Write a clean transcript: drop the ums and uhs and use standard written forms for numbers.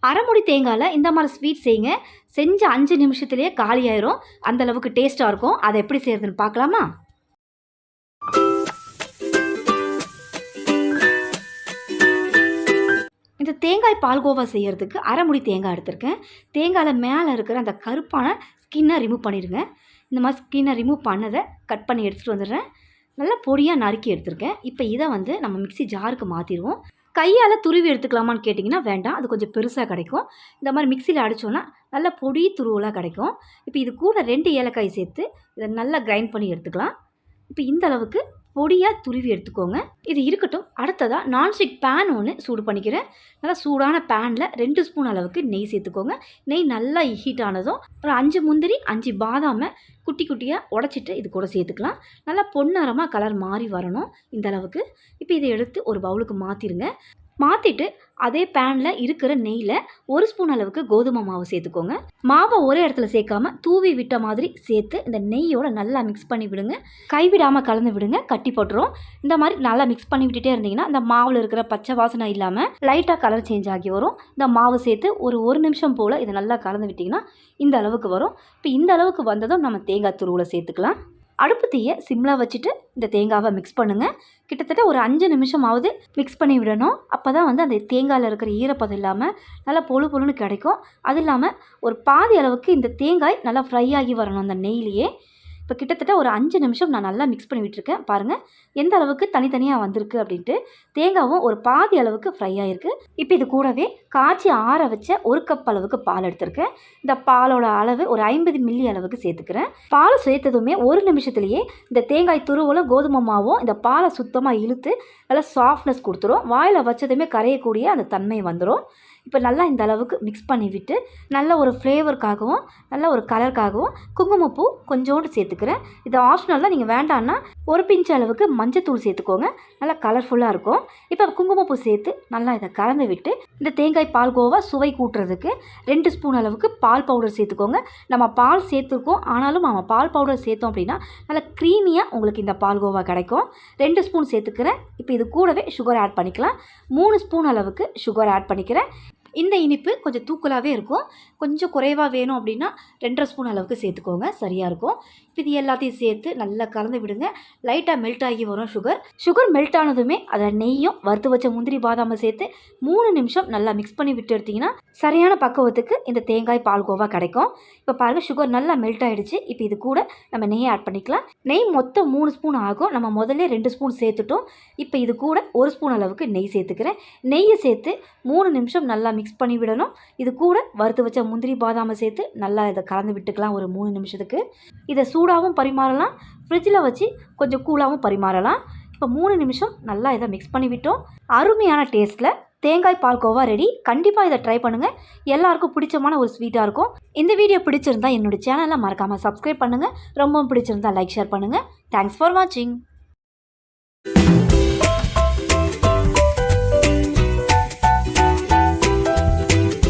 அரை முடி தேங்காயில் இந்த மாதிரி ஸ்வீட் செய்யுங்க. செஞ்ச 5 நிமிஷத்துலேயே காலியாயிரும். அந்தளவுக்கு டேஸ்ட்டாக இருக்கும். அதை எப்படி செய்கிறதுன்னு பார்க்கலாமா? இந்த தேங்காய் பால்கோவா செய்கிறதுக்கு அரை முடி தேங்காய் எடுத்திருக்கேன். தேங்காயில் மேலே இருக்கிற அந்த கருப்பான ஸ்கின்னை ரிமூவ் பண்ணிடுங்க. இந்த மாதிரி ஸ்கின்னை ரிமூவ் பண்ணதை கட் பண்ணி எடுத்துகிட்டு வந்துடுறேன். நல்லா பொடியாக நறுக்கி எடுத்திருக்கேன். இப்போ இதை நம்ம மிக்ஸி ஜாருக்கு மாற்றிடுவோம். கையால் துருவி எடுத்துக்கலாமான்னு கேட்டிங்கன்னா வேண்டாம், அது கொஞ்சம் பெருசாக கிடைக்கும். இந்த மாதிரி மிக்சியில் அடித்தோன்னா நல்லா பொடி துருவலாக கிடைக்கும். இப்போ இது கூட 2 ஏலக்காய் சேர்த்து இதை நல்லா கிரைண்ட் பண்ணி எடுத்துக்கலாம். இப்போ இந்த அளவுக்கு பொடியாக துருவி எடுத்துக்கோங்க. இது இருக்கட்டும். அடுத்ததாக நான்ஸ்டிக் பேன் ஒன்று சூடு பண்ணிக்கிறேன். நல்லா சூடான பேனில் 2 ஸ்பூன் அளவுக்கு நெய் சேர்த்துக்கோங்க. நெய் நல்லா ஹீட் ஆனதும் ஒரு 5 முந்திரி 5 பாதாமை குட்டி குட்டியாக உடச்சிட்டு இது கூட சேர்த்துக்கலாம். நல்லா பொன்னரமாக கலர் மாறி வரணும் இந்த அளவுக்கு. இப்போ இதை எடுத்து ஒரு பவுலுக்கு மாற்றிடுங்க. மாற்றிட்டு அதே பேனில் இருக்கிற நெய்யில் 1 ஸ்பூன் அளவுக்கு கோதுமை மாவு சேர்த்துக்கோங்க. மாவை ஒரே இடத்துல சேர்க்காம தூவி விட்ட மாதிரி சேர்த்து இந்த நெய்யோட நல்லா மிக்ஸ் பண்ணி விடுங்க. கைவிடாமல் கலந்து விடுங்க, கட்டி போட்டுரும். இந்த மாதிரி நல்லா மிக்ஸ் பண்ணி விட்டுட்டே இருந்தீங்கன்னா இந்த மாவில் இருக்கிற பச்சை வாசனை இல்லாமல் லைட்டாக கலர் சேஞ்ச் ஆகி வரும். இந்த மாவு சேர்த்து ஒரு 1 நிமிஷம் போல் இதை நல்லா கலந்து விட்டிங்கன்னா இந்த அளவுக்கு வரும். இப்போ இந்த அளவுக்கு வந்ததும் நம்ம தேங்காய் துருவலை சேர்த்துக்கலாம். அடுப்பு தீயை சிம்மில் வச்சுட்டு இந்த தேங்காவை மிக்ஸ் பண்ணுங்கள். கிட்டத்தட்ட ஒரு 5 நிமிஷமாவது மிக்ஸ் பண்ணி விடணும். அப்போ தான் அந்த தேங்காயில் இருக்கிற ஈரப்பதம் இல்லாமல் நல்லா பொழு பொழுன்னு கிடைக்கும். அது இல்லாமல் ஒரு பாதி அளவுக்கு இந்த தேங்காய் நல்லா ஃப்ரை ஆகி வரணும் அந்த நெய்லேயே. இப்போ கிட்டத்தட்ட ஒரு 5 நிமிஷம் நான் நல்லா மிக்ஸ் பண்ணி விட்டுருக்கேன். பாருங்கள் எந்த அளவுக்கு தனித்தனியாக வந்திருக்கு அப்படின்ட்டு. தேங்காவும் ஒரு பாதி அளவுக்கு ஃப்ரை ஆகிருக்கு. இப்போ இது கூடவே காய்ச்சி ஆற வச்ச 1 கப் அளவுக்கு பால் எடுத்திருக்கேன். இந்த பாலோட அளவு ஒரு 50 மில்லி அளவுக்கு சேர்த்துக்கிறேன். பால் சேர்த்ததுமே 1 நிமிஷத்துலேயே இந்த தேங்காய் துருவலும் கோதுமை மாவும் இந்த பாலை சுத்தமாக இழுத்து நல்லா சாஃப்ட்னஸ் கொடுத்துரும். வாயில் வச்சதுமே கரையக்கூடிய அந்த தன்மை வந்துடும். இப்போ நல்லா இந்த அளவுக்கு மிக்ஸ் பண்ணி விட்டு நல்ல ஒரு ஃப்ளேவருக்காகவும் நல்ல ஒரு கலருக்காகவும் குங்குமப்பூ கொஞ்சோண்டு சேர்த்துக்கிறேன். இது ஆப்ஷனலாக நீங்கள் வேண்டான்னா 1 பிஞ்ச் அளவுக்கு மஞ்சத்தூள் சேர்த்துக்கோங்க. நல்லா கலர்ஃபுல்லாக இருக்கும். இப்போ குங்குமப்பூ சேர்த்து நல்லா இதை கலந்து விட்டு இந்த தேங்காய் பால்கோவா சுவை கூட்டுறதுக்கு 2 ஸ்பூன் அளவுக்கு பால் பவுடர் சேர்த்துக்கோங்க. நம்ம பால் சேர்த்துருக்கோம், ஆனாலும் நம்ம பால் பவுடர் சேர்த்தோம் அப்படின்னா நல்லா க்ரீமியாக உங்களுக்கு இந்த பால்கோவா கிடைக்கும். 2 ஸ்பூன் சேர்த்துக்கிறேன். இப்போ இது கூடவே சுகர் ஆட் பண்ணிக்கலாம். 3 ஸ்பூன் அளவுக்கு சுகர் ஆட் பண்ணிக்கிறேன். இந்த இனிப்பு கொஞ்சம் தூக்கலாகவே இருக்கும். கொஞ்சம் குறைவாக வேணும் அப்படின்னா 2.5 ஸ்பூன் அளவுக்கு சேர்த்துக்கோங்க, சரியாக இருக்கும். இப்போ இது எல்லாத்தையும் சேர்த்து நல்லா கலந்து விடுங்க. லைட்டாக மெல்ட் ஆகி வரும் சுகர் மெல்ட் ஆனதுமே அதில் நெய்யும் வறுத்து வச்ச முந்திரி பாதாமை சேர்த்து 3 நிமிஷம் நல்லா மிக்ஸ் பண்ணி விட்டு எடுத்திங்கன்னா சரியான பக்குவத்துக்கு இந்த தேங்காய் பால்கோவா கிடைக்கும். இப்போ பாருங்கள் சுகர் நல்லா மெல்ட் ஆகிடுச்சு. இப்போ இது கூட நம்ம நெய்யை ஆட் பண்ணிக்கலாம். நெய் மொத்தம் 3 ஸ்பூன் ஆகும். நம்ம முதல்ல 2 ஸ்பூன் சேர்த்துட்டோம். இப்போ இது கூட 1 ஸ்பூன் அளவுக்கு நெய் சேர்த்துக்கிறேன். நெய்யை சேர்த்து 3 நிமிஷம் நல்லா மிக்ஸ் பண்ணி விடணும். இது கூட வறுத்து வச்ச முந்திரி பாதாமை சேர்த்து நல்லா இதை கலந்து விட்டுக்கலாம் ஒரு 3 நிமிஷத்துக்கு. இதை சூடாகவும் பரிமாறலாம், ஃப்ரிட்ஜில் வச்சு கொஞ்சம் கூலாகவும் பரிமாறலாம். இப்போ 3 நிமிஷம் நல்லா இதை மிக்ஸ் பண்ணி விட்டோம். அருமையான டேஸ்ட்டில் தேங்காய் பால்கோவா ரெடி. கண்டிப்பாக இதை ட்ரை பண்ணுங்கள். எல்லாருக்கும் பிடிச்சமான ஒரு ஸ்வீட்டாக இருக்கும். இந்த வீடியோ பிடிச்சிருந்தா என்னோட சேனலை மறக்காமல் சப்ஸ்கிரைப் பண்ணுங்கள். ரொம்பவும் பிடிச்சிருந்தா லைக் ஷேர் பண்ணுங்கள். தேங்க்ஸ் ஃபார் வாட்சிங்.